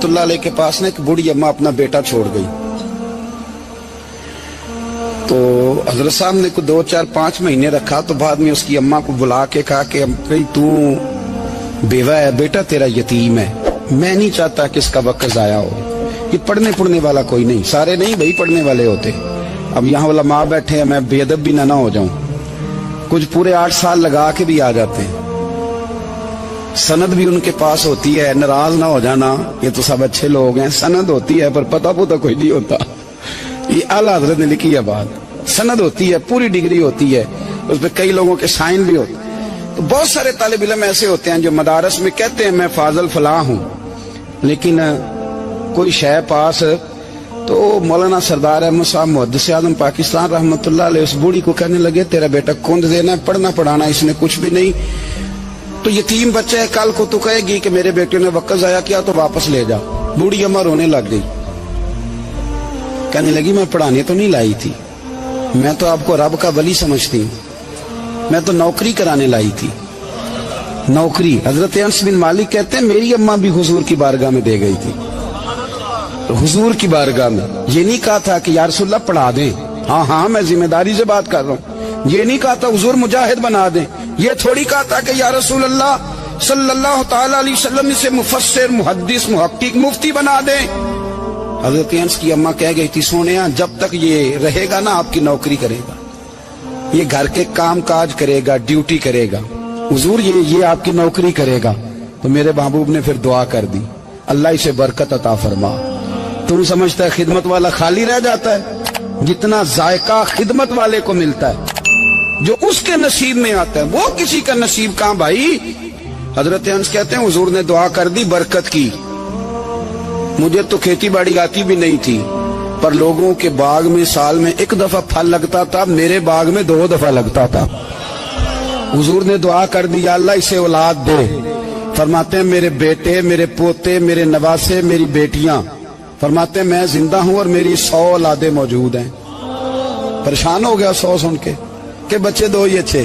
اللہ علیہ کے پاس نا ایک بوڑھی اماں اپنا بیٹا چھوڑ گئی. تو حضرت صاحب نے کو 2 4 5 مہینے رکھا. تو بعد میں اس کی اماں کو بلا کے کہا کہ تو بیوہ ہے, بیٹا تیرا یتیم ہے, میں نہیں چاہتا کہ اس کا وقت ضائع ہو. یہ پڑھنے والا کوئی نہیں, سارے نہیں بھائی پڑھنے والے ہوتے. اب یہاں علماء بیٹھے ہیں, میں بے ادب بھی نہ ہو جاؤں. کچھ پورے 8 سال لگا کے بھی آ جاتے ہیں, سند بھی ان کے پاس ہوتی ہے. ناراض نہ ہو جانا, یہ تو سب اچھے لوگ ہیں. سند ہوتی ہے پر پتہ کوئی نہیں ہوتا. یہ اعلیٰ حضرت نے لکھی ہے بات. سند ہوتی ہے, پوری ڈگری ہوتی ہے, اس پہ کئی لوگوں کے سائن بھی ہوتے ہیں. تو بہت سارے طالب علم ایسے ہوتے ہیں جو مدارس میں کہتے ہیں میں فاضل فلاں ہوں, لیکن کوئی شے پاس. تو مولانا سردار احمد صاحب محدث اعظم پاکستان رحمۃ اللہ علیہ اس بوڑھی کو کہنے لگے تیرا بیٹا کند دینا ہے, پڑھنا پڑھانا اس نے کچھ بھی نہیں, تو یتیم بچہ ہے, کل کو تو کہے گی کہ میرے بیٹے نے وقت ضائع کیا تو واپس لے جا. بوڑھی اماں رونے لگ گئی, کہنے لگی میں پڑھانے تو نہیں لائی تھی, میں تو آپ کو رب کا ولی سمجھتی ہوں, میں تو نوکری کرانے لائی تھی. نوکری. حضرت انس بن مالک کہتے ہیں میری اماں بھی حضور کی بارگاہ میں دے گئی تھی. حضور کی بارگاہ میں یہ نہیں کہا تھا کہ یا رسول اللہ پڑھا دیں, ہاں میں ذمہ داری سے بات کر رہا ہوں. یہ نہیں کہا تھا حضور مجاہد بنا دیں. یہ تھوڑی کہا تھا کہ یا رسول اللہ صلی اللہ تعالی علیہ وسلم سے مفسر, محدث, محقق, مفتی بنا دیں. حضرت انس کی اماں کہہ گئی تھی سونیا جب تک یہ رہے گا نا آپ کی نوکری کرے گا, یہ گھر کے کام کاج کرے گا, ڈیوٹی کرے گا. حضور یہ آپ کی نوکری کرے گا. تو میرے محبوب نے پھر دعا کر دی, اللہ اسے برکت عطا فرما. تم سمجھتا ہے خدمت والا خالی رہ جاتا ہے؟ جتنا ذائقہ خدمت والے کو ملتا ہے, جو اس کے نصیب میں آتا ہے, وہ کسی کا نصیب کہاں بھائی. حضرت انس کہتے ہیں حضور نے دعا کر دی, برکت کی. مجھے تو کھیتی باڑی آتی بھی نہیں تھی, پر لوگوں کے باغ میں سال میں 1 دفعہ پھل لگتا تھا, میرے باغ میں 2 دفعہ لگتا تھا. حضور نے دعا کر دی اللہ اسے اولاد دے. فرماتے ہیں میرے بیٹے, میرے پوتے, میرے نواسے, میری بیٹیاں. فرماتے ہیں میں زندہ ہوں اور میری 100 اولادیں موجود ہیں. پریشان ہو گیا 100 سن کے کہ بچے 2 ہی اچھے,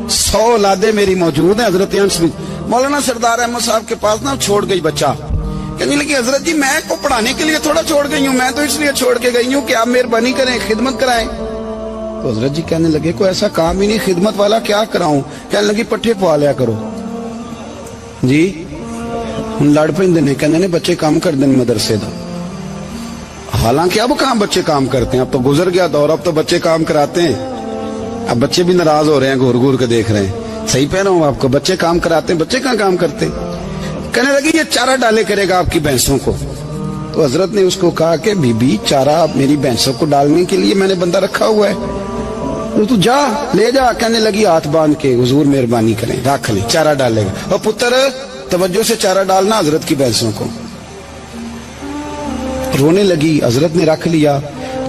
100 اولادیں میری موجود ہیں. حضرت انس مولانا سردار احمد صاحب کے پاس نا چھوڑ گئی بچہ, کہنے لگی حضرت جی میں کو پڑھانے کے لیے تھوڑا چھوڑ گئی ہوں, میں تو اس لیے چھوڑ کے گئی ہوں کہ آپ مہربانی کریں خدمت کرائیں. تو حضرت جی کہنے لگے کوئی ایسا کام ہی نہیں, خدمت والا کیا کراؤں. کہنے لگی پٹھے پوا لیا کرو. جی ہن لڑ پیندے نے, کہنے نے بچے کام کر دیں مدرسے دا. حالانکہ اب کہاں بچے کام کرتے ہیں, اب تو گزر گیا دور, اب تو بچے کام کراتے ہیں. اب بچے بھی ناراض ہو رہے ہیں, گھور گھور کے دیکھ رہے ہیں. صحیح پہ رہا ہوں آپ کو, بچے کام کراتے ہیں, بچے کہاں کام کرتے. کہنے لگی یہ چارہ ڈالے کرے گا آپ کی بھینسوں کو. تو حضرت نے اس کو کہا کہ بی بی چارہ میری بھینسوں کو ڈالنے کے لیے میں نے بندہ رکھا ہوا ہے, تو جا لے جا. کہنے لگی ہاتھ باندھ کے حضور مہربانی کریں رکھ لیں, چارہ ڈالے گا. اور پتر توجہ سے چارہ ڈالنا حضرت کی بھینسوں کو. رونے لگی. حضرت نے رکھ لیا,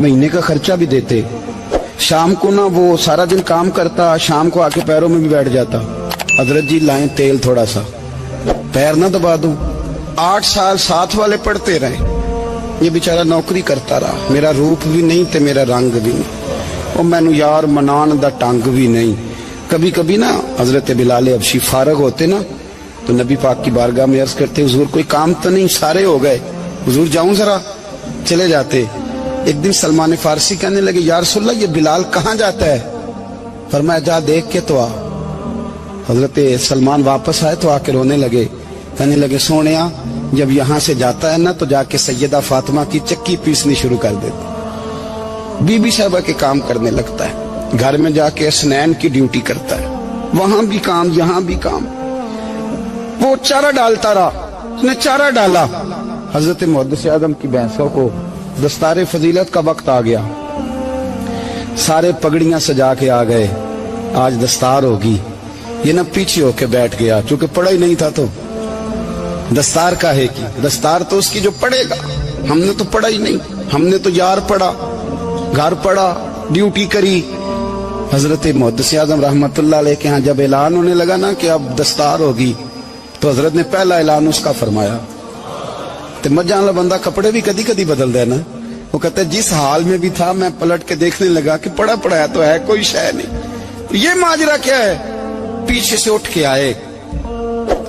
مہینے کا خرچہ بھی دیتے. شام کو نا وہ سارا دن کام کرتا, شام کو آ کے پیروں میں بھی بیٹھ جاتا. حضرت جی لائیں تیل تھوڑا سا, پیر نہ دبا دوں. 8 سال ساتھ والے پڑھتے رہے, یہ بیچارہ نوکری کرتا رہا. میرا روپ بھی نہیں تے میرا رنگ بھی نہیں, اور مینو یار منان دا ٹانگ بھی نہیں. کبھی کبھی نا حضرت بلال حبشی فارغ ہوتے نا تو نبی پاک کی بارگاہ میں عرض کرتے حضور کوئی کام تو نہیں, سارے ہو گئے, حضور جاؤں ذرا. چلے جاتے. ایک دن سلمان فارسی کہنے لگے یا رسول اللہ یہ بلال کہاں جاتا ہے. فرمایا جا دیکھ کے تو آ. حضرت سلمان واپس آئے تو آ کے رونے لگے. کہنے لگے سونیا جب یہاں سے جاتا ہے نا تو جا کے سیدہ فاطمہ کی چکی پیسنی شروع کر دیتا, بی بی صاحبہ کے کام کرنے لگتا ہے. گھر میں جا کے اسنین کی ڈیوٹی کرتا ہے, وہاں بھی کام یہاں بھی کام. وہ چارہ ڈالتا رہا, اس نے چارہ ڈالا. حضرت محدث اعظم کی بھینسوں کو دستار فضیلت کا وقت آ گیا, سارے پگڑیاں سجا کے آ گئے, آج دستار ہوگی. یہ نہ پیچھے ہو کے بیٹھ گیا, چونکہ پڑھا ہی نہیں تھا تو دستار کا ہے کی. دستار تو اس کی جو پڑھے گا, ہم نے تو پڑھا ہی نہیں, ہم نے تو یار پڑھا, گھر پڑھا, ڈیوٹی کری. حضرت محدث اعظم رحمت اللہ علیہ کے ہاں جب اعلان ہونے لگا نا کہ اب دستار ہوگی, تو حضرت نے پہلا اعلان اس کا فرمایا. تو مجھان والا بندہ کپڑے بھی کدی کدی بدل دے نا. وہ کہتے جس حال میں بھی تھا میں پلٹ کے دیکھنے لگا کہ پڑھا پڑھایا تو ہے, کوئی شے نہیں. یہ ماجرا کیا ہے؟ پیچھے سے اٹھ کے آئے,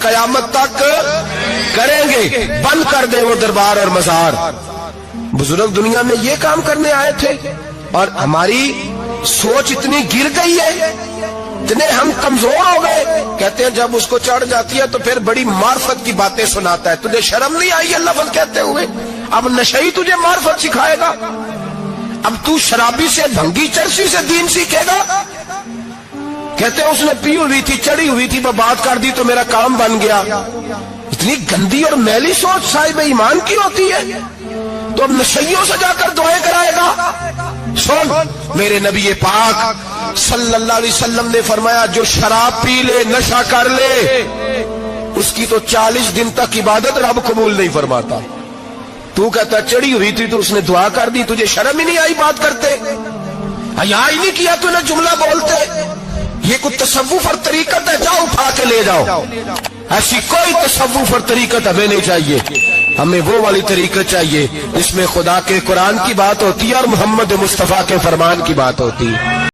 قیامت تک کریں گے۔ بند کر دیں وہ دربار اور مزار۔ بزرگ دنیا میں یہ کام کرنے آئے تھے، اور ہماری سوچ اتنی گر گئی ہے، اتنے ہم کمزور ہو گئے۔ کہتے ہیں جب اس کو چڑھ جاتی ہے تو پھر بڑی معرفت کی باتیں سناتا ہے۔ تجھے شرم نہیں آئی یہ لفظ کہتے ہوئے؟ اب نشئی تجھے معرفت سکھائے گا؟ اب تو شرابی سے، بھنگی چرسی سے دین سیکھے گا؟ کہتے ہیں اس نے پی ہوئی تھی، چڑھی ہوئی تھی، میں بات کر دی تو میرا کام بن گیا۔ اتنی گندی اور میلی سوچ صاحب ایمان کی ہوتی ہے، تو اب نشیوں سے جا کر دعائیں کرائے گا؟ سن، میرے نبی پاک صلی اللہ علیہ وسلم نے فرمایا جو شراب پی لے، نشہ کر لے، اس کی تو 40 دن تک عبادت رب قبول نہیں فرماتا۔ تو کہتا چڑھی ہوئی تھی تو اس نے دعا کر دی، تجھے شرم ہی نہیں آئی بات کرتے؟ حیا ہی نہیں کیا تو نہ جملہ بولتے؟ یہ کوئی تصوف اور طریقت ہے؟ جاؤ اٹھا کے لے جاؤ۔ ایسی کوئی تصوف اور طریقت ہمیں نہیں چاہیے، ہمیں وہ والی طریقت چاہیے جس میں خدا کے قرآن کی بات ہوتی ہے اور محمد مصطفیٰ کے فرمان کی بات ہوتی ہے۔